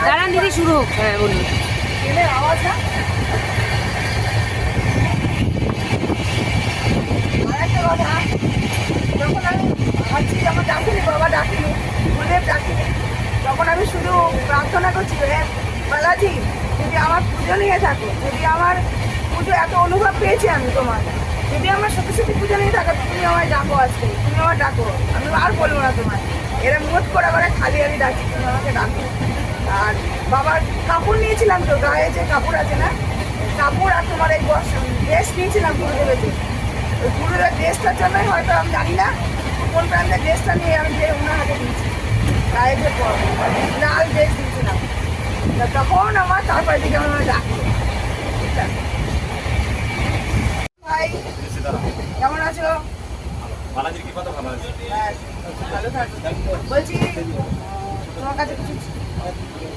দাঁড়ান দিদি, শুরু হোক। হ্যাঁ বলুন। ট্রেনের আওয়াজ না। আর একটা কথা, যখন আমি ভাবছি আমার ডাকিনি, বাবা ডাকিনি, গুরুদেব ডাকিনি, তখন আমি শুধু প্রার্থনা করছি, হে বালাজি যদি আমার পুজো নিয়ে থাকো, যদি আমার পুজো এত অনুভব পেয়েছি আমি তোমার, যদি আমার সত্যি সত্যি পুজো নিয়ে থাকো, তুমি আমায় ডাকো, আজকে তুমি আমার ডাকো, আমি আর বলবো না তোমায়। এরা মুখ করে খালি আমি ডাকি, তুমি আমাকে ডাকো। আর বাবার কাপড় নিয়েছিলাম তো, গায়ে যে কাপড় আছে না, কাপড় আর তোমার এই ড্রেস নিয়েছিলাম গুরুদেবের। ওই গুরুদেবের ড্রেসটার জন্যই হয়তো আমি জানি না কোন ব্র্যান্ডের ড্রেসটা নিয়ে আমি যে ওনার হাতে দিয়েছি, গায়ে যে লাল ড্রেস দিয়েছিলাম। তখন আমার তারপরে দিকে আমার ডাকলো। ভাই কেমন আছো? বালাজির কি কথা ভালো আছে? ভালো থাকো। বলছি তোমার কাছে কিছু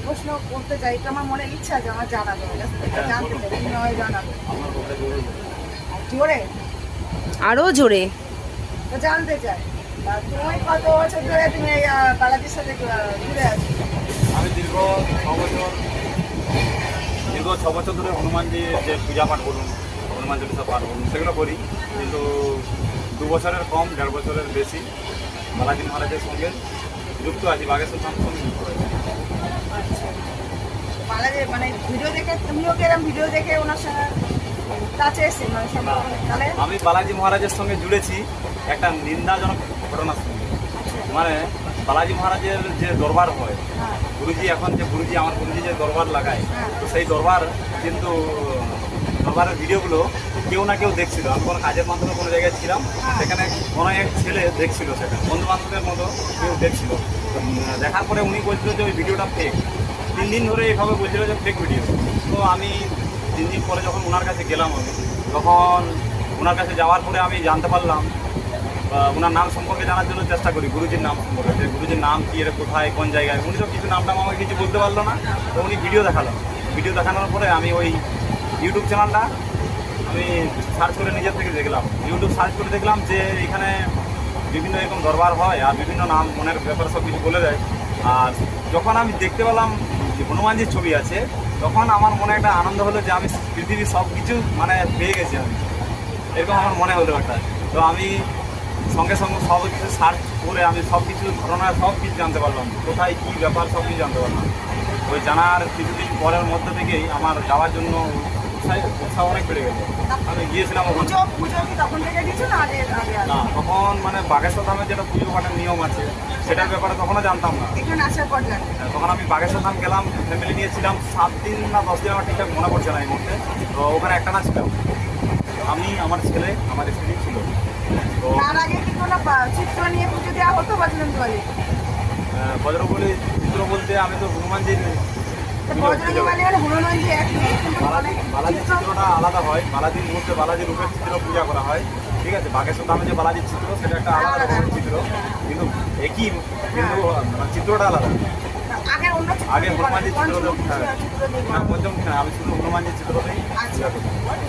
প্রশ্ন করতে চাই, তো আমার মনে ইচ্ছা আছে আমার জানাবো, জানতে চাই, তুমি আমায় জানাবো। জোরে আরো জোরে। তো জানতে চাই তুমি কত বছর ধরে তুমি এই বালাজির সাথে ঘুরে আছো? আমি দীর্ঘ 6 বছর ধরে হনুমানজির যে পূজা পাঠ বলুন, হনুমান চল্লিশা পাঠ বলুন, সেগুলো করি। কিন্তু 2 বছরের কম, 1.5 বছরের বেশি বালাজি মহারাজের সঙ্গে যুক্ত আছি, বাগেশ্বর ধাম সঙ্গে যুক্ত আছি। বালাজি মানে ভিডিও দেখে, তুমিও কি এরকম ভিডিও দেখে ওনার সঙ্গে কাছে এসে মানে তাহলে? আমি বালাজি মহারাজের সঙ্গে জুড়েছি একটা নিন্দাজনক ঘটনার সঙ্গে। মানে বালাজি মহারাজের যে দরবার হয়, হ্যাঁ গুরুজি এখন যে আমার গুরুজি যে দরবার লাগায়, হ্যাঁ তো সেই দরবার কিন্তু দরবারের ভিডিওগুলো কেউ না কেউ দেখছিল। আমি কোনো কাজের মাধ্যমে কোনো জায়গায় ছিলাম, সেখানে কোনো এক ছেলে দেখছিল, সেটা বন্ধু বান্ধবের মতো কেউ দেখছিল। দেখার পরে উনি বলছিল যে ওই ভিডিওটা ফেক। 3 দিন ধরে এইভাবে বলছিল যে ফেক ভিডিও। তো আমি 3 দিন পরে যখন ওনার কাছে গেলাম, আমি তখন ওনার কাছে যাওয়ার পরে আমি জানতে পারলাম, ওনার নাম সম্পর্কে জানার জন্য চেষ্টা করি, গুরুজির নাম সম্পর্কে, যে গুরুজির নাম কী, এর কোথায়, কোন জায়গায়। উনি তো কিছু নামটাম আমাকে কিছু বলতে পারলো না। তো উনি ভিডিও দেখালো। ভিডিও দেখানোর পরে আমি ওই ইউটিউব চ্যানেলটা আমি সার্চ করে নিজের থেকে দেখলাম, ইউটিউব সার্চ করে দেখলাম যে এখানে বিভিন্ন এরকম দরবার হয় আর বিভিন্ন নাম মনের ব্যাপারে সব কিছু বলে দেয়। আর যখন আমি দেখতে পেলাম যে হনুমানজির ছবি আছে, তখন আমার মনে একটা আনন্দ হলো যে আমি পৃথিবীর সব কিছু মানে পেয়ে গেছি আমি, এরকম আমার মনে হলো একটা। তো আমি সঙ্গে সঙ্গে সব কিছু সার্চ করে আমি সব কিছু ঘটনা সব কিছু জানতে পারলাম, কোথায় কী ব্যাপার সব কিছু জানতে পারলাম। ওই জানার কিছুদিন পরের মধ্যে থেকেই আমার যাওয়ার জন্য উৎসাহ অনেক বেড়ে গেল। আমি গিয়েছিলাম ওখানে। পুজো কি তখন থেকে দিচ্ছ না আগে আগে? না, তখন মানে বাগেশ্বর ধামের যেটা পুজো পাঠের নিয়ম আছে সেটার ব্যাপারে তখনও জানতাম না। এখানে আসার পর জানি। তখন আমি বাগেশ্বর ধাম গেলাম, ফ্যামিলি নিয়েছিলাম 7 দিন না 10 দিন, আমার ঠিকঠাক মনে পড়ছে না এই মুহূর্তে। তো ওখানে একটা না ছিলাম, আমি, আমার ছেলে, আমার স্ত্রী ছিল। তো তার আগে কি কোনো চিত্র নিয়ে পুজো দেওয়া হতো বজরঙ্গী বালি? বজরঙ্গবলী চিত্র বলতে আমি তো হনুমানজির বজরঙ্গী বালি মানে হনুমানজি একই, কিন্তু বালাজির চিত্রটা আলাদা হয়। বালাজির মধ্যে বালাজির রূপের চিত্র পূজা করা হয়, ঠিক আছে। বাগেশ্বর ধামে যে বালাজির চিত্র সেটা একটা আলাদা রকমের চিত্র, কিন্তু একই, কিন্তু চিত্রটা আলাদা। আগে অন্য চিত্র আগে দিয়ে হনুমানজির চিত্র চিত্র দিয়ে না, পঞ্চম আমি শুধু হনুমানজির চিত্রতেই। আচ্ছা,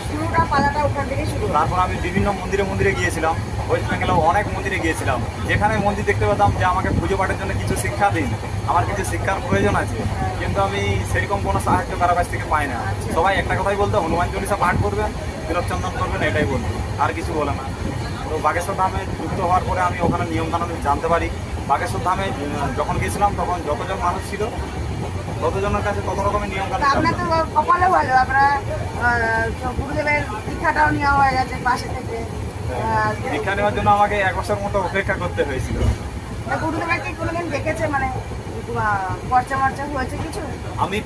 শুরুটা পালাটা ওখান থেকে শুরু। তারপর আমি বিভিন্ন মন্দিরে গিয়েছিলাম, ওয়েস্ট বেঙ্গলেও অনেক মন্দিরে গিয়েছিলাম, যেখানে মন্দির দেখতে পেতাম যে আমাকে পুজো পাঠের জন্য কিছু শিক্ষা দিন, আমার কিছু শিক্ষার প্রয়োজন আছে, কিন্তু আমি সেরকম কোনো সাহায্য কারো কাছ থেকে পাই না। সবাই একটা কথাই বলতো, হনুমান চল্লিশা পাঠ করবেন, তিলকচন্দন করবেন, এটাই বলতো, আর কিছু বলে না। তো বাগেশ্বর ধামে যুক্ত হওয়ার পরে আমি ওখানে নিয়মকানুন জানতে পারি। বাগেশ্বর ধামে যখন গিয়েছিলাম তখন যতজন মানুষ ছিল ততজনের কাছে তত রকমের নিয়মকানুন। আপনার তো কপালেও ভালো, আপনার গুরুদেবের দীক্ষাটাও নেওয়া হয়ে গেছে পাশে থেকে। দীক্ষা নেওয়ার জন্য আমাকে 1 বছর মতো অপেক্ষা করতে হয়েছিল। গুরুদেবের কি কোনোদিন দেখেছে মানে পর্চা মর্চা হয়েছে কিছু? আমি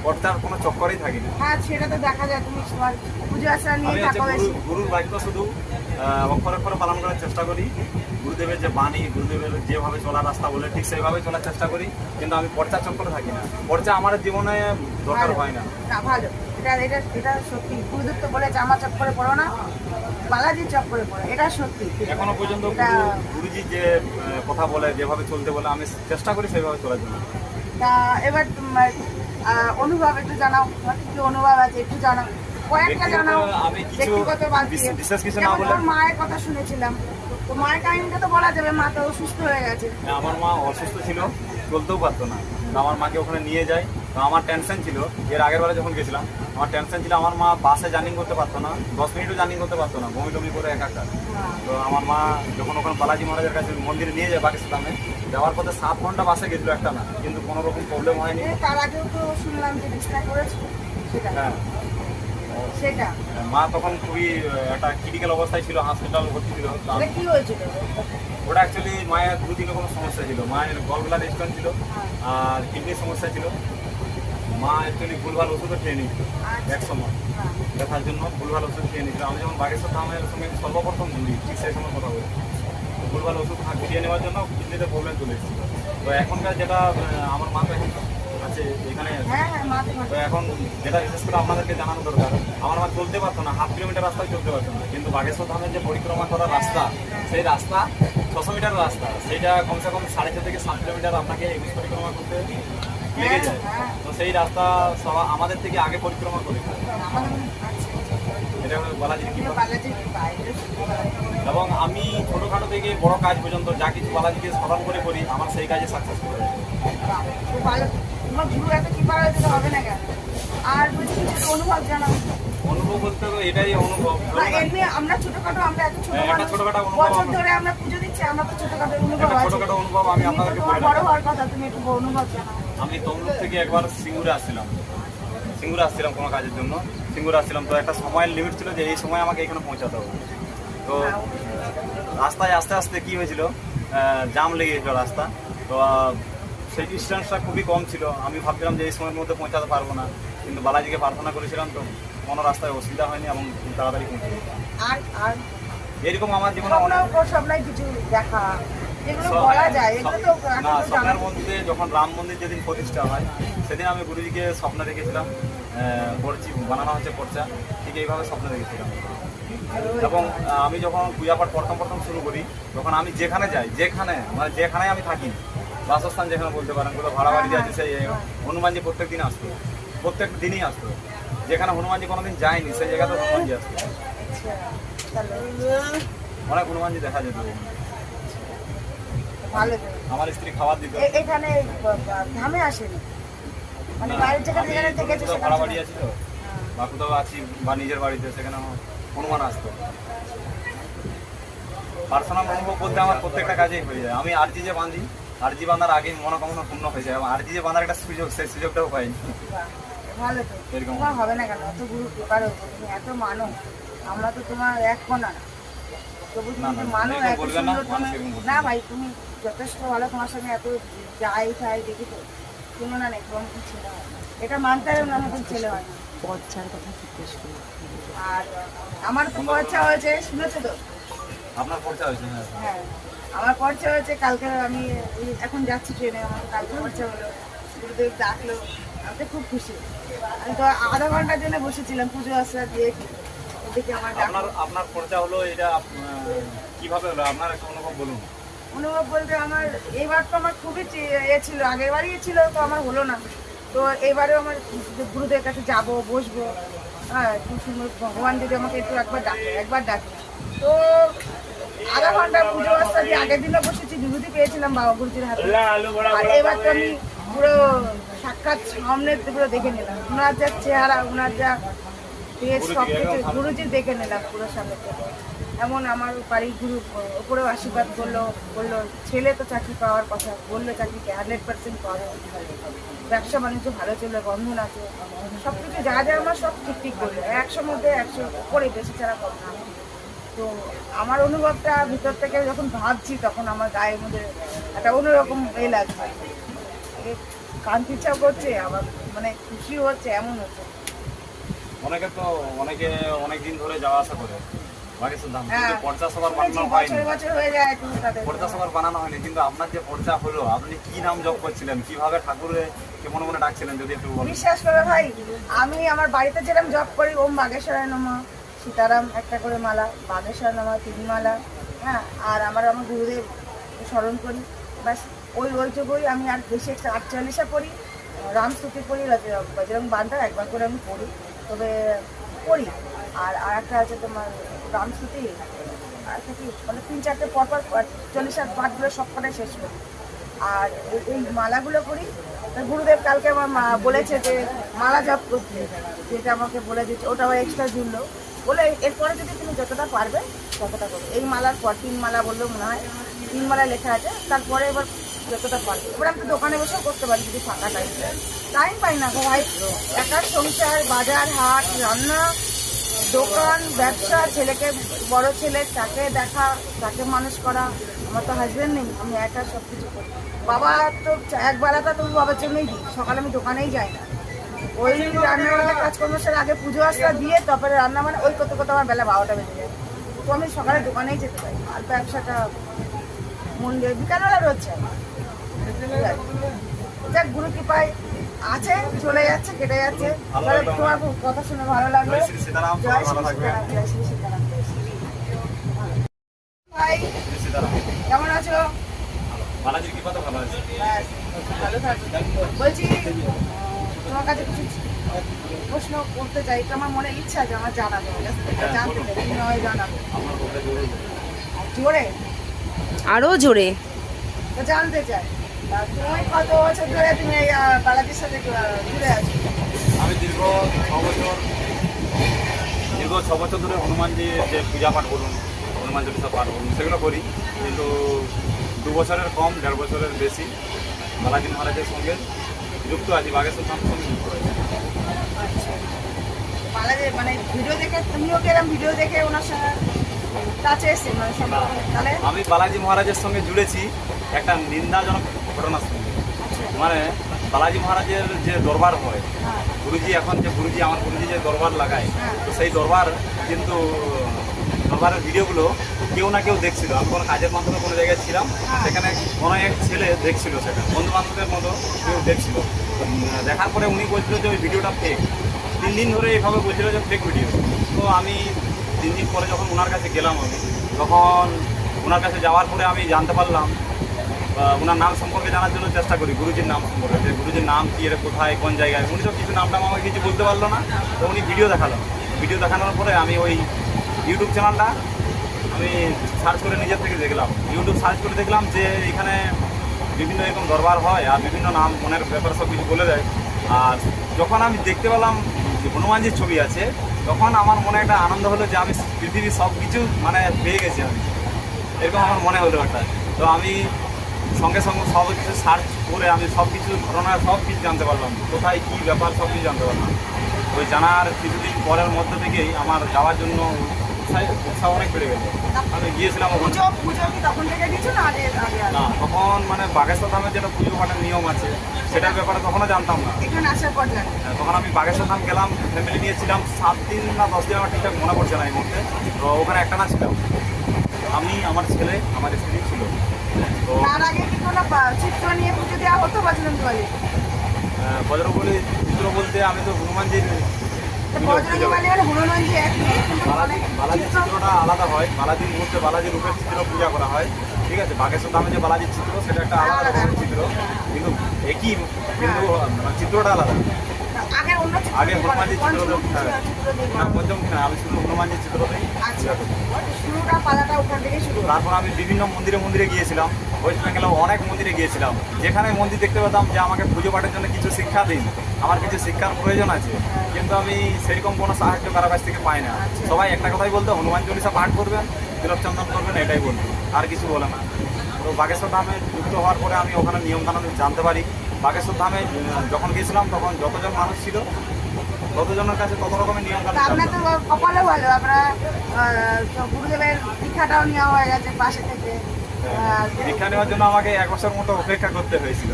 পর্চার কোনো চক্করেই থাকি না। হ্যাঁ, সেটা তো দেখা যায়, তুমি তোমার পুজো আশ্রা নিয়ে আমি থাকো বেশি। গুরুর বাক্য শুধু অক্ষরে অক্ষরে পালন করার চেষ্টা করি। গুরুদেবের যে বাণী, গুরুদেবের যেভাবে চলার রাস্তা বলে ঠিক সেইভাবে চলার চেষ্টা করি, কিন্তু আমি পর্চার চক্করে থাকি না। পর্চা আমার জীবনে দরকার হয় না। না, ভালো, এটা এটা এটা সত্যি। গুরুদেব তো বলেছে আমার চক্করে পড়ো না, বালাজির চক্করে পড়ো, এটা সত্যি। এখনো পর্যন্ত গুরুজি যে কথা বলে, যেভাবে চলতে বলে, আমি চেষ্টা করি সেইভাবে চলার জন্য। তা এবার তোমার অনুভব একটু জানাও, তোমার কি অনুভব আছে একটু জানাও, কয়েকটা জানাও। আমি কিছু ব্যক্তিগত বাদ দিয়ে। বিশেষ কিছু না যেমন বলে, তোর মায়ের কথা শুনেছিলাম, তো মায়ের কাহিনীটা তো বলা যাবে, মা তো অসুস্থ হয়ে গেছে। আমার মা অসুস্থ ছিল, চলতেও পারতো না। তো আমার মাকে ওখানে নিয়ে যাই। তো আমার টেনশন ছিল, এর আগের বারে যখন গেছিলাম আমার টেনশন ছিল আমার মা বাসে জার্নি করতে পারতো না, 10 মিনিটও জার্নি করতে পারতো না, বমি টমি করে একা। তো আমার মা যখন ওখানে বালাজি মহারাজের কাছে মন্দিরে নিয়ে যায় পাকিস্তানে, যাওয়ার পথে 7 ঘন্টা বাসে গেছিলো একটা না, কিন্তু কোনো রকম প্রবলেম হয়নি। তার আগেও তো শুনলাম যে ডিসকাস করেছো সেটা। হ্যাঁ, সেটা মা তখন খুবই একটা ক্রিটিক্যাল অবস্থায় ছিল, হসপিটাল ভর্তি ছিল। তো এটা কি হয়েছিল? ওটা অ্যাকচুয়ালি মায়ের 2-3 রকমের সমস্যা ছিল। মায়ের গলব্লাডার স্টোন ছিল আর কিডনির সমস্যা ছিল। মা অ্যাকচুয়ালি ভুলভাল ওষুধও খেয়ে নিয়েছিল এক সময়, ব্যথার জন্য ভুলভাল ওষুধ খেয়ে নিয়েছিল। আমি যখন বাগেশ্বর ধামের সঙ্গে সর্বপ্রথম ঘুরি, ঠিক সেই সময় কথা বলি, ভুলভাল ওষুধ খেয়ে নেওয়ার জন্য কিডনিতে প্রবলেম চলে এসেছিল। তো এখনকার যেটা আমার মা তো এখন আছে এখানে আছে। হ্যাঁ হ্যাঁ, মাথা তো এখন যেটা বিশেষ করে আপনাদেরকে জানানো দরকার, আমার মা চলতে পারতো না, 1/2 কিলোমিটার রাস্তায় চলতে পারতো না, কিন্তু বাগেশ্বর ধামের যে পরিক্রমা করার রাস্তা, সেই রাস্তা 600 মিটার রাস্তা, সেইটা কমসে কম 6.5 থেকে 7 কিলোমিটার আপনাকে একুশ পরিক্রমা করতে লেগে যায়। তো সেই রাস্তা আমাদের থেকে আগে পরিক্রমা করে, এটা হলো বালাজির কৃপা। এবং আমি ছোটোখাটো থেকে বড় কাজ পর্যন্ত যা কিছু বালাজিকে স্মরণ করে করি, আমার সেই কাজে সাকসেসফুল হয়। খুব ভালো, তোমার গুরু এত কি পারা যেতে হবে না কেন? আর বলছি কিছু অনুভব জানাও। অনুভব বলতে তো এটাই অনুভব। না, এমনি আমরা ছোটখাটো, আমরা এত ছোট একটা মানুষ, ছোটখাটো অনুভব বছর আমার। ধরে আমরা পুজো দিচ্ছি, আমরা তো ছোটখাটো অনুভব একটা আছে। ছোটখাটো অনুভব আমি তুমি তো আপনাদেরকে তোমার বলে বড় রাখি। হওয়ার কথা, তুমি একটু অনুভব জানাও। আমি তমলুক থেকে একবার সিঙ্গুরে আসছিলাম কোনো কাজের জন্য। সিঙ্গুরে আসছিলাম, তো একটা সময়ের লিমিট ছিল যে এই সময় আমাকে এখানে পৌঁছাতে হবে। তো রাস্তায় আস্তে আস্তে কী হয়েছিল, জাম লেগে গেছিলো রাস্তা। তো সেই ডিস্টেন্সটা খুবই কম ছিল। আমি ভাবছিলাম যে এই সময়ের মধ্যে পৌঁছাতে পারবো না, কিন্তু বালাজিকে প্রার্থনা করেছিলাম, তো কোনো রাস্তায় অসুবিধা হয়নি এবং খুব তাড়াতাড়ি পৌঁছে গেছি। আর আর এরকম আমার জীবনে অনেক স্বপ্নায় কিছু দেখা, যেগুলো বলা যায়, এগুলো তো এখন না, তো জানা। স্বপ্নের মধ্যে যখন রাম মন্দির যেদিন প্রতিষ্ঠা হয় সেদিন আমি গুরুজিকে স্বপ্নে দেখেছিলাম, বলছি বানানো হচ্ছে পর্চা, ঠিক এইভাবে স্বপ্নে দেখেছিলাম। এবং আমি যখন পূজা পাঠ প্রথম শুরু করি, তখন আমি যেখানে যাই, যেখানে আমি থাকি, বাসস্থান যেখানে বলতে পারেন, কোনো ভাড়া বাড়ি আছে, সেই হনুমানজি প্রত্যেক দিনই আসতো। যেখানে হনুমানজি কোনোদিন যায়নি সেই জায়গাতে হনুমানজি আসতো। অনেক হনুমানজি দেখা যেত। ভালো। আমার স্ত্রী খাবার দিত। এখানে ধামে আসেনি, মানে না, বাইরে যেখানে আমি যেখানে থেকেছে কোথাও সেখানে ভাড়া বাড়ি আছি তো, বা কোথাও আছি বা নিজের বাড়িতে, সেখানে হনুমান আসতো। পার্সোনাল অনুভব বলতে আমার প্রত্যেকটা কাজেই হয়ে যায়। আমি আরজি যে বাঁধি, আরজি বাঁধার আগে মনোকামনা পূর্ণ হয়ে যায়, এবং আরজি যে বাঁধার একটা সুযোগ, সেই সুযোগটাও পাইনি। ভালো তো, এরকম তোমার হবে না কেন? এত গুরু কৃপার উপর তুমি এত মানো, আমরা তো তোমার এক কোনা না, তবু না, তুমি না, মানো এরকম এত বলবেন না, সুন্দর। মানুষ তুমি এরকম বলবে না না। ভাই, তুমি যথেষ্ট ভালো, তোমার সঙ্গে এত যাই দেখি তো তুলনা নেই, তোমার মতন ছেলে হয় না। এটা মানতে হবে, না মতন ছেলে হয় না। পর্চার কথা জিজ্ঞেস করি। আর আমার তো পরীক্ষা হয়েছে, শুনেছো তো? আপনার পর্চা হয়েছে? হ্যাঁ, হ্যাঁ, আমার পরীক্ষা হয়েছে কালকে। আমি এখন যাচ্ছি ট্রেনে, আমার কালকে পরীক্ষা হলো, গুরুদেব ডাকলো, আমি তো খুব খুশি। আমি তো আধা ঘন্টার জন্য বসেছিলাম পুজো আশ্রা দিয়ে, ওদিকে আমার আপনার পর্চা হলো, এটা কিভাবে হলো আপনার একটা অনুভব বলুন। অনুভব বলতে আমার এইবার তো আমার খুবই ছিল, আগের বারই ছিল, তো আমার হলো না। তো এইবারেও আমার গুরুদেবের কাছে যাবো, বসবো। হ্যাঁ, খুব সুন্দর, ভগবান যদি আমাকে একটু একবার ডাকে। তো আধা ঘন্টা পুজো আশ্রা দিয়ে আগের দিনও বসেছি, বিভূতি পেয়েছিলাম বাবা গুরুজির হাতে। আর এবার তো আমি পুরো সাক্ষাৎ সামনে পুরো দেখে নিলাম, ওনার যা চেহারা, ওনার যা পেয়ে সব কিছু গুরুজির দেখে নিলাম পুরো সামনে থেকে। এমন আমার বাড়ির গুরু ওপরেও আশীর্বাদ বললো ছেলে তো চাকরি পাওয়ার কথা, বললো চাকরিকে 100% পাবে, ব্যবসা বাণিজ্য ভালো চলবে, বন্ধন আছে, সব কিছু যা আমার সব ঠিক বললো, 100 মধ্যে 100 উপরে, বেশি ছাড়া কম না। তো আমার অনুভবটা ভিতর থেকে যখন ভাবছি, তখন আমার গায়ের মধ্যে একটা অন্যরকম লাগছে, কান্তি ইচ্ছাও করছে, আবার মানে খুশিও হচ্ছে, এমন হচ্ছে। অনেক দিন ধরে যাওয়া আসা করে বাগেশ্বর ধাম, হ্যাঁ, কিন্তু পর্চা সবার বানানো হয়নি। বছর হয়ে যায় তো তাদের পর্চা সবার বানানো হয়নি, কিন্তু আপনার যে পর্চা হলো, আপনি কি নাম জপ করছিলেন, কিভাবে ঠাকুরকে মনে মনে ডাকছিলেন, যদি একটু বলেন। বিশ্বাস করো ভাই, আমি আমার বাড়িতে যেরকম জপ করি, ওম বাগেশ্বরায় নমঃ, সীতারাম একটা করে মালা, বাগেশ্বর নমঃ 3 মালা, হ্যাঁ, আর আমার গুরুদেব স্মরণ করি, ব্যাস ওইটুকুই। আমি আর বেশি একটা 48 পড়ি, রামস্তুতি পড়ি, বজরং বান্ধার একবার করে আমি পড়ি, তবে পড়ি। আর একটা আছে তোমার রামস্তুতি, আর কি মানে 3-4টে পরপর 48 পাঠগুলো সব কটাই শেষ করি। আর এই মালাগুলো করি। তা গুরুদেব কালকে আমার বলেছে যে মালা জপ করতে, যেটা আমাকে বলে দিচ্ছে, ওটা আবার এক্সট্রা জুড়লো, বলে এরপরে যদি তুমি যতটা পারবে ততটা করবে। এই মালার পর 3 মালা বললো মনে হয়, 3 মালা লেখা আছে, তারপরে এবার যতটা পারবে। এবার আমি তো দোকানে বসেও করতে পারি যদি ফাঁকা টাইম পাই না গো ভাই। একার সংসার, বাজার হাট, রান্না, দোকান, ব্যবসা, ছেলেকে, বড় ছেলে, তাকে দেখা, তাকে মানুষ করা। আমার তো হাজবেন্ড নেই, আমি একা সব কিছু করি। বাবা তো একবেলাটা তবু বাবার জন্যই দিই, সকালে আমি দোকানেই যাই না। ওই রান্নাবান্না কাজকর্ম সেরে আগে পুজো আসটা দিয়ে তারপরে রান্না, মানে ওই করতে করতে আমার বেলা 12টা বেজে যায়। তো আমি সকালে দোকানেই যেতে পারি, আর ব্যবসাটা মন দিয়ে বিকালবেলা রয়েছে। যাক, গুরু কৃপায় আছে, চলে যাচ্ছে, কেটে যাচ্ছে। তোমার কথা শুনে ভালো লাগলো। জয় শ্রী সীতারাম, সবাই ভালো থাকবেন। জয় শ্রী সীতারাম, জয় শ্রী ভাই, শ্রী সীতারাম। কেমন আছো? বালাজির কৃপা তো ভালো আছে। ব্যাস, ভালো থাকো। বলছি, তোমার কাছে কিছু প্রশ্ন করতে চাই, তো আমার মনে ইচ্ছা আছে আমার জানাবো, জানতে চাই, তুমি হয় জানাবো। আমার বলতে জোরে জোরে আরো জোরে। তো জানতে চাই, তুমি কত বছর ধরে তুমি এই বালাজির সাথে ঘুরে আছো? আমি দীর্ঘ 6 বছর ধরে হনুমানজির যে পূজা পাঠ বলুন, হনুমান চল্লিশা পাঠ বলুন, সেগুলো করি। কিন্তু 2 বছরের কম, 1.5 বছরের বেশি বালাজি মহারাজের সঙ্গে যুক্ত আছি, বাগেশ্বর ধামের সঙ্গে যুক্ত আছি। বালাজি মানে ভিডিও দেখে, তুমিও কি এরকম ভিডিও দেখে ওনার সঙ্গে কাছে এসে মানে সম্পর্ক? তাহলে আমি বালাজি মহারাজের সঙ্গে জুড়েছি একটা নিন্দাজনক ঘটনার সঙ্গে। মানে বালাজি মহারাজের যে দরবার হয়, হ্যাঁ, গুরুজি এখন যে গুরুজি, আমার গুরুজি যে দরবার লাগায়, হ্যাঁ। তো সেই দরবার কিন্তু দরবারের ভিডিওগুলো কেউ না কেউ দেখছিল। আমি কোনো কাজের মাধ্যমে কোনো জায়গায় ছিলাম, সেখানে কোনো এক ছেলে দেখছিল, সেটা বন্ধু বান্ধবের মতো কেউ দেখছিল। দেখার পরে উনি বলছিল যে ওই ভিডিওটা ফেক। 3 দিন ধরে এইভাবে বলছিল যে ফেক ভিডিও। তো আমি 3 দিন পরে যখন ওনার কাছে গেলাম, আমি তখন ওনার কাছে যাওয়ার পরে আমি জানতে পারলাম, ওনার নাম সম্পর্কে জানার জন্য চেষ্টা করি, গুরুজির নাম সম্পর্কে, যে গুরুজির নাম কী, এর কোথায়, কোন জায়গায়। উনি তো কিছু নামটাম আমাকে কিছু বলতে পারলো না। তো উনি ভিডিও দেখালো। ভিডিও দেখানোর পরে আমি ওই ইউটিউব চ্যানেলটা আমি সার্চ করে নিজের থেকে দেখলাম। ইউটিউব সার্চ করে দেখলাম যে এখানে বিভিন্ন এরকম দরবার হয় আর বিভিন্ন নাম, মনের ব্যাপার সব কিছু বলে দেয়। আর যখন আমি দেখতে পেলাম যে হনুমানজির ছবি আছে, তখন আমার মনে একটা আনন্দ হলো যে আমি পৃথিবীর সব কিছু মানে পেয়ে গেছি আমি, এরকম আমার মনে হলো একটা। তো আমি সঙ্গে সঙ্গে সব কিছু সার্চ করে আমি সব কিছু ঘটনা সব কিছু জানতে পারলাম, কোথায় কী ব্যাপার সব কিছু জানতে পারলাম। ওই জানার কিছুদিন পরের মধ্যে থেকেই আমার যাওয়ার জন্য উৎসাহ অনেক বেড়ে গেল। আমি গিয়েছিলাম ওখানে। পুজো কি তখন থেকে দিচ্ছ না আগে আগে? না, তখন মানে বাগেশ্বর ধামের যেটা পুজো পাঠের নিয়ম আছে সেটার ব্যাপারে তখনও জানতাম না। এখানে আসার পর জানি। তখন আমি বাগেশ্বর ধাম গেলাম, ফ্যামিলি নিয়েছিলাম 7 দিন না 10 দিন, আমার ঠিকঠাক মনে পড়ছে না এই মুহূর্তে। তো ওখানে একটা না ছিলাম, আমি, আমার ছেলে, আমার স্ত্রী ছিল। তো তার আগে কি কোনো চিত্র নিয়ে পুজো দেওয়া হতো বজরঙ্গী বালি? বজরঙ্গবলী চিত্র বলতে আমি তো হনুমানজির বজরঙ্গী বালি আর হনুমানজি একই, কিন্তু বালাজির চিত্রটা আলাদা হয়। বালাজির মুহূর্তে বালাজির রূপের চিত্র পূজা করা হয়, ঠিক আছে। বাগেশ্বর ধামে যে বালাজির চিত্র সেটা একটা আলাদা রকমের চিত্র, কিন্তু একই, কিন্তু চিত্রটা আলাদা। আগের অন্য চিত্র আগে দিয়ে হনুমানজির চিত্র পঞ্চমুখী চিত্র দিয়ে না, পঞ্চমুখী না, আমি শুধু হনুমানজির চিত্র দিই। আচ্ছা, শুরুটা পালাটা ওখান থেকে শুরু হয়। তারপর আমি বিভিন্ন মন্দিরে মন্দিরে গিয়েছিলাম, ওয়েস্ট বেঙ্গলেও অনেক মন্দিরে গিয়েছিলাম, যেখানে মন্দির দেখতে পেতাম যে আমাকে পুজো পাঠের জন্য কিছু শিক্ষা দিন, আমার কিছু শিক্ষার প্রয়োজন আছে, কিন্তু আমি সেরকম কোনো সাহায্য কারো কাছ থেকে পাই না। সবাই একটা কথাই বলতো, হনুমান চল্লিশা পাঠ করবেন, তিলক চন্দন করবেন, এটাই বলতো, আর কিছু বলে না। তো বাগেশ্বর ধামে যুক্ত হওয়ার পরে আমি ওখানে নিয়মকানুন জানতে পারি। বাগেশ্বর ধামে যখন গিয়েছিলাম তখন যতজন মানুষ ছিল ততজনের কাছে তত রকমের নিয়মকানুন আপনার তো কপালও ভালো, আপনার গুরুদেবের দীক্ষাটাও নেওয়া হয়ে গেছে পাশে থেকে। দীক্ষা নেওয়ার জন্য আমাকে 1 বছর মতো অপেক্ষা করতে হয়েছিল।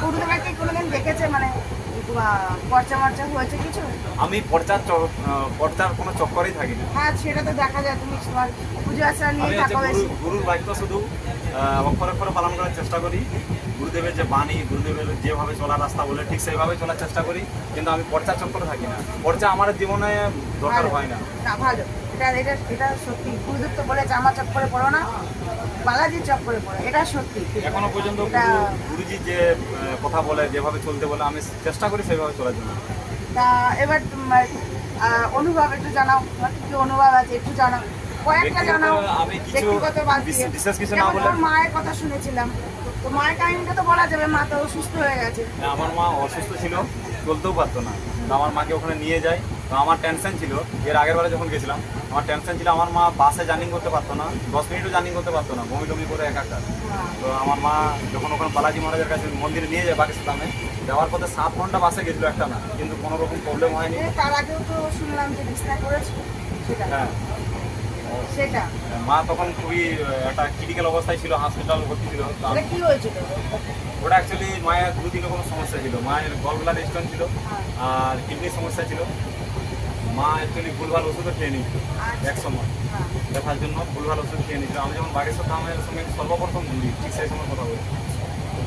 গুরুদেবের কি কোনোদিন দেখেছে, মানে পর্চা মর্চা হয়েছে কিছু? আমি পর্চার কোনো চক্করেই থাকি না। হ্যাঁ, সেটা তো দেখা যায়, তুমি তোমার পুজো আচার আমি নিয়ে হচ্ছে থাকো বেশি। গুরুর বাক্য শুধু অক্ষরে অক্ষরে পালন করার চেষ্টা করি। গুরুদেবের যে বাণী, গুরুদেবের যেভাবে চলার রাস্তা বলে ঠিক সেইভাবে চলার চেষ্টা করি, কিন্তু আমি পর্চার চক্করে থাকি না। পর্চা আমার জীবনে দরকার হয় না। না, ভালো, এটা এটা এটা সত্যি। গুরুদেব তো বলেছে আমার চক্করে পড়ো না, বালাজির চক্করে পড়ো, এটা সত্যি। এখনো পর্যন্ত গুরুজি যে কথা বলে, যেভাবে চলতে বলে, আমি চেষ্টা করি সেইভাবে চলার জন্য। তা এবার তোমার অনুভব একটু জানাও, তোমার কি অনুভব আছে একটু জানাও, কয়েকটা জানাও। আমি কিছু ব্যক্তিগত বাদ দিয়ে। বিশেষ কিছু না যেমন বলে তোমার মায়ের কথা শুনেছিলাম, তো মায়ের কাহিনীটা তো বলা যাবে, মা তো অসুস্থ হয়ে গেছে। আমার মা অসুস্থ ছিল, চলতেও পারতো না। তো আমার মাকে ওখানে নিয়ে যাই। তো আমার টেনশন ছিল, এর আগের বারে যখন গেছিলাম আমার টেনশন ছিল, আমার মা বাসে জার্নি করতে পারতো না, 10 মিনিটও জার্নি করতে পারতো না, বমি টমি করে একাকার। তো আমার মা যখন ওখানে বালাজি মহারাজের কাছে মন্দিরে নিয়ে যায় পাকিস্তানে, যাওয়ার পথে 7 ঘন্টা বাসে গেছিলো একটা না, কিন্তু কোনো রকম প্রবলেম হয়নি। তার আগেও তো শুনলাম যে বিছনা করেছিল সেটা। হ্যাঁ, সেটা মা তখন খুবই একটা ক্রিটিক্যাল অবস্থায় ছিল, হসপিটাল ভর্তি ছিল। তো ওটা কি হয়েছিল? ওটা অ্যাকচুয়ালি মায়ের 2-3 রকমের সমস্যা ছিল। মায়ের গলব্লাডার স্টোন ছিল আর কিডনির সমস্যা ছিল। মা অ্যাকচুয়ালি ভুলভাল ওষুধও খেয়ে নিয়েছিল এক সময়, দেখার জন্য ভুলভাল ওষুধ খেয়ে নিয়েছিল। আমি যখন বাগেশ্বর ধামের সঙ্গে সর্বপ্রথম ঘুরি, ঠিক সেই সময় কথা বলি,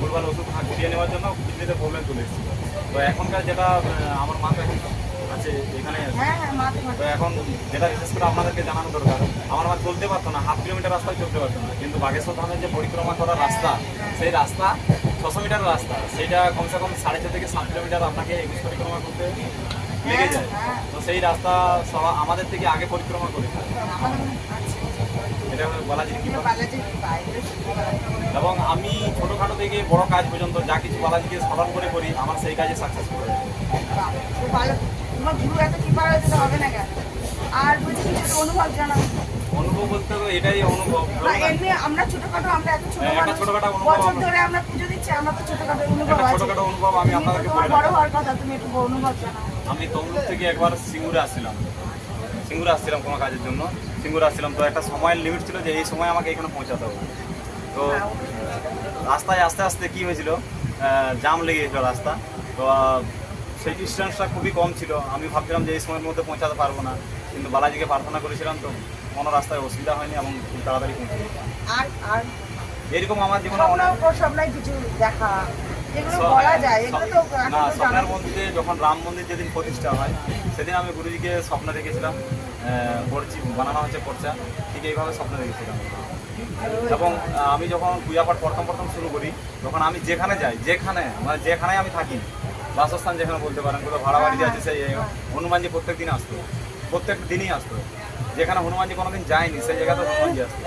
ভুলভাল ওষুধ খেয়ে নেওয়ার জন্য কিডনিতে প্রবলেম চলে এসেছিল। তো এখনকার যেটা আমার মা তো এখন আছে এখানে আছে। হ্যাঁ হ্যাঁ, মা তো তো এখন যেটা বিশেষ করে আপনাদেরকে জানানো দরকার, আমার মা চলতে পারতো না, 1/2 কিলোমিটার রাস্তায় চলতে পারতো না, কিন্তু বাগেশ্বর ধামের যে পরিক্রমা করার রাস্তা, সেই রাস্তা 600 মিটার রাস্তা, সেইটা কমসে কম 6.5 থেকে 7 কিলোমিটার আপনাকে 21 পরিক্রমা করতে লেগে যায়। তো সেই রাস্তা আমাদের থেকে আগে পরিক্রমা করে, এটা বালাজির কি এবং আমি ছোটোখাটো থেকে বড় কাজ পর্যন্ত যা কিছু বালাজিকে স্মরণ করে করি, আমার সেই কাজে সাকসেসফুল হয়। তোমার গুরু এত কি পারা যেতে হবে না কেন? আর বলছি কিছু একটা অনুভব জানাবো। অনুভব বলতে তো এটাই অনুভব। এমনি আমরা ছোটখাটো, আমরা এত ছোট একটা মানুষ, ছোটখাটো অনুভব বছর ধরে আমরা পুজো দিচ্ছি, আমরা তো ছোটখাটো অনুভব একটা আছে। ছোটখাটো অনুভব আমি তুমি তো আপনাদেরকে তোমার বলে বড় রাখি। হওয়ার কথা, তুমি একটু অনুভব জানাও। আমি তমলুক থেকে একবার সিঙ্গুরে আসছিলাম কোনো কাজের জন্য। সিঙ্গুরে আসছিলাম, তো একটা সময়ের লিমিট ছিল যে এই সময় আমাকে এখানে পৌঁছাতে হবে। তো রাস্তায় আস্তে আস্তে কী হয়েছিল, জাম লেগে গেছিলো রাস্তা। তো সেই ডিস্টেন্সটা খুবই কম ছিল। আমি ভাবছিলাম যে এই সময়ের মধ্যে পৌঁছাতে পারবো না, কিন্তু বালাজিকে প্রার্থনা করেছিলাম, তো কোনো রাস্তায় অসুবিধা হয়নি এবং খুব তাড়াতাড়ি পৌঁছে গেছি। আর আর এরকম আমার জীবনে অনেক স্বপ্নায় কিছু দেখা, যেগুলো বলা যায়, এগুলো তো এখন না, তো জানা। স্বপ্নের মধ্যে যখন রাম মন্দির যেদিন প্রতিষ্ঠা হয়, সেদিন আমি গুরুজিকে স্বপ্ন দেখেছিলাম, পড়ছি বানানো হচ্ছে পর্চা, ঠিক এইভাবে স্বপ্ন দেখেছিলাম। এবং আমি যখন পূজা পাঠ প্রথম শুরু করি, তখন আমি যেখানে যাই, যেখানে আমি থাকি, বাসস্থান যেখানে বলতে পারেন, কোথাও ভাড়া বাড়িতে আছে, সেই হনুমানজি প্রত্যেক দিনই আসতো। যেখানে হনুমানজি কোনোদিন যায়নি সেই জায়গাতে হনুমানজি আসতো।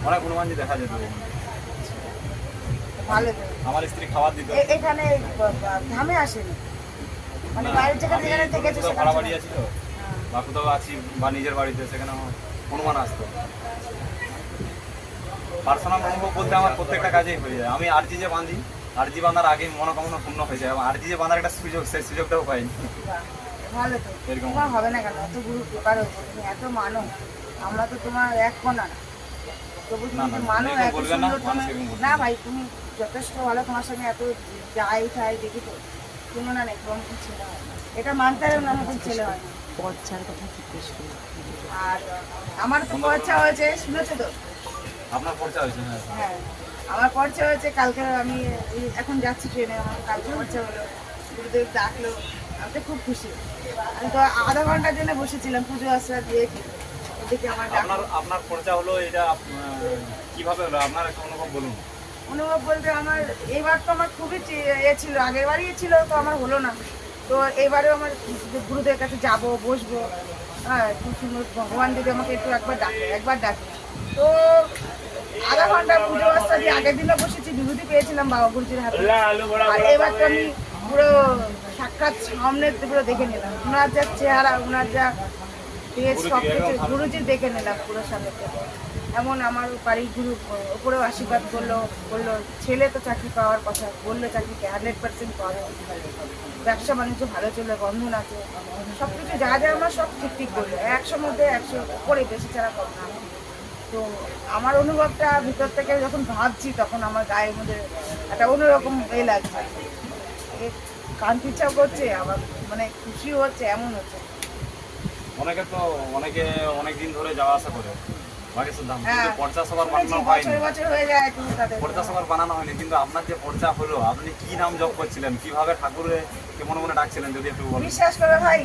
অনেক হনুমানজি দেখা যেত। ভালো তো। আমার স্ত্রী খাবার দিত। এখানে ধামে আসেনি, মানে না, বাইরের আমি যেখানে থেকেছে কোথাও সেখানে ভাড়া বাড়ি আছি তো, বা কোথাও আছি বা নিজের বাড়িতে, সেখানে হনুমান আসতো। পার্সোনাল অনুভব বলতে আমার প্রত্যেকটা কাজেই হয়ে যায়। আমি আরজি যে বাঁধি, আরজি বাঁধার আগে মনোকামনা পূর্ণ হয়ে যায়, এবং আরজি যে বাঁধার একটা সুযোগ, সেই সুযোগটাও পাইনি। ভালো তো। এরকম তোমার হবে না কেন? এত গুরু কৃপার হয়েছে, তুমি এত মানো, আমরা তো তোমার এক কণা না, তবু তুমি যে মানো, এরকম এত বলবেন না, সুন্দর মানুষ তুমি। এরকম বলবে না ভাই, তুমি যথেষ্ট ভালো, তোমার সঙ্গে এত যাই ঠাই দেখি তো তুলনা নেই, তোমার মতন ছেলে হয় না, এটা মানতে হবে, ওনার মতন ছেলে হয় না। পর্চার কথা জিজ্ঞেস করি। আর আমার তো পরীক্ষা হয়েছে, শুনেছো তো? আপনার পর্চা হয়েছে? হ্যাঁ, হ্যাঁ, আমার পরীক্ষা হয়েছে কালকে, আমি এখন যাচ্ছি ট্রেনে, আমার কালকে পরীক্ষা হলো, গুরুদেব ডাকলো, আমি তো খুব খুশি। আমি তো আধা ঘন্টার জন্য বসেছিলাম পুজো আশ্রা দিয়ে, ওদিকে আমার আপনার পর্চা হলো, এটা কিভাবে হলো আপনার একটা অনুভব বলুন। অনুভব বলতে আমার এইবার তো আমার খুবই ছিল, আগের বারই ছিল, তো আমার হলো না, তো এবারেও আমার গুরুদের কাছে যাব, বসবো। হ্যাঁ, খুব সুন্দর, ভগবান যদি আমাকে একবার ডাকে, তো আধা ঘন্টা পুজো আশ্রা দিয়ে আগের দিনও বসেছি, বিভূতি পেয়েছিলাম বাবা গুরুজির হাতে। আর এবার তো আমি পুরো সাক্ষাৎ সামনে পুরো দেখে নিলাম, ওনার যা চেহারা, ওনার যা তেজ, সব কিছু গুরুজির দেখে নিলাম পুরো সামনে থেকে। এমন আমার বাড়ির গুরু ওপরেও আশীর্বাদ বললো ছেলে তো চাকরি পাওয়ার কথা, বললো চাকরিকে 100% পাবে, ব্যবসা বাণিজ্য ভালো চলে, বন্ধন আছে, সব কিছু যা আমার সব ঠিক বললো, 100 মধ্যে 100 করে, বেশি ছাড়া কম না। তো আমার অনুভবটা ভিতর থেকে যখন ভাবছি, তখন আমার গায়ের মধ্যে একটা অন্যরকম লাগছে, কান্তি ইচ্ছাও করছে, আমার মানে খুশিও হচ্ছে, এমন হচ্ছে। অনেক দিন ধরে যাওয়া আসা করে বাগেশ্বর ধাম, হ্যাঁ, কিন্তু পর্চা সবার বানানো হয়নি। বছর হয়ে যায় তুমি তাদের পর্চা সবার বানানো হয়নি, কিন্তু আপনার যে পর্চা হলো, আপনি কি নাম জপ করছিলেন, কিভাবে ঠাকুরকে মনে মনে ডাকছিলেন, যদি একটু বলেন। বিশ্বাস করো ভাই,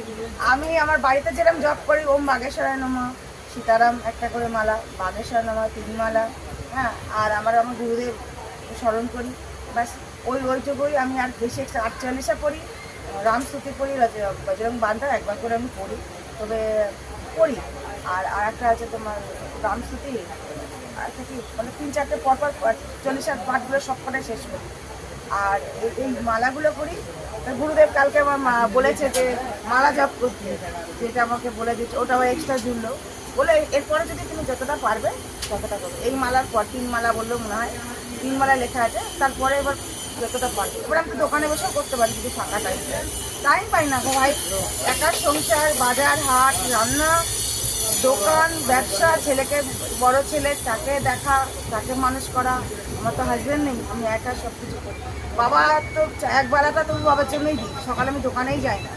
আমি আমার বাড়িতে যেরকম জপ করি, ওম বাগেশ্বরায় নমঃ, সীতারাম একটা করে মালা, বাগেশ্বর নমঃ 3 মালা, হ্যাঁ, আর আমার গুরুদেব স্মরণ করি, ব্যাস ওইটুকুই। আমি আর বেশি একটা 48 পড়ি, রামস্তুতি পড়ি, বজরং বান্ধা একবার করে আমি পড়ি, তবে পড়ি। আর একটা আছে তোমার রামস্তুতি, একটা কি মানে 3-4টে পরপর 40 পাঠগুলো সব কটাই শেষ করি। আর এই মালাগুলো করি। গুরুদেব কালকে আমার মা বলেছে যে মালা জপ করতে, যেটা আমাকে বলে দিচ্ছে, ওটা এক্সট্রা জুড়লো, বলে এরপরে যদি তুমি যতটা পারবে ততটা করবে। এই মালার পর 3 মালা বললো মনে হয়, 3 মালা লেখা আছে, তারপরে এবার যতটা পারবে। এবার আমি তো দোকানে বসেও করতে পারি যদি ফাঁকা টাইম পাই না গো ভাই। একার সংসার, বাজার হাট, রান্না, দোকান, ব্যবসা, ছেলেকে, বড় ছেলে, তাকে দেখা, তাকে মানুষ করা। আমার তো হাজবেন্ড নেই, আমি একা সব কিছু করি। বাবা তো একবেলাটা তো বাবার জন্যই দিই, সকালে আমি দোকানেই যাই না।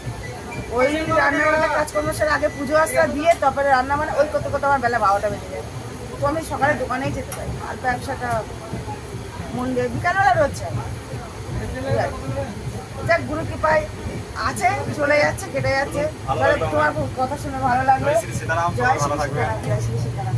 ওই রান্নাবান্নার কাজকর্ম সেরে আগে পুজো আস্তা দিয়ে তারপরে রান্না, মানে ওই করতে করতে আমার বেলা 12টা বেজে যায়। তো আমি সকালে দোকানেই যেতে পারি, আর ব্যবসাটা মন দিয়ে বিকালবেলা রোজ যাই। যাক, গুরু কৃপায় আছে, চলে যাচ্ছে, কেটে যাচ্ছে। তোমার কথা শুনে ভালো লাগলো। জয় শ্রী সীতারাম, সবাই জয় ভালো শ্রী থাকবেন। সীতারাম, জয় শ্রী সীতারাম।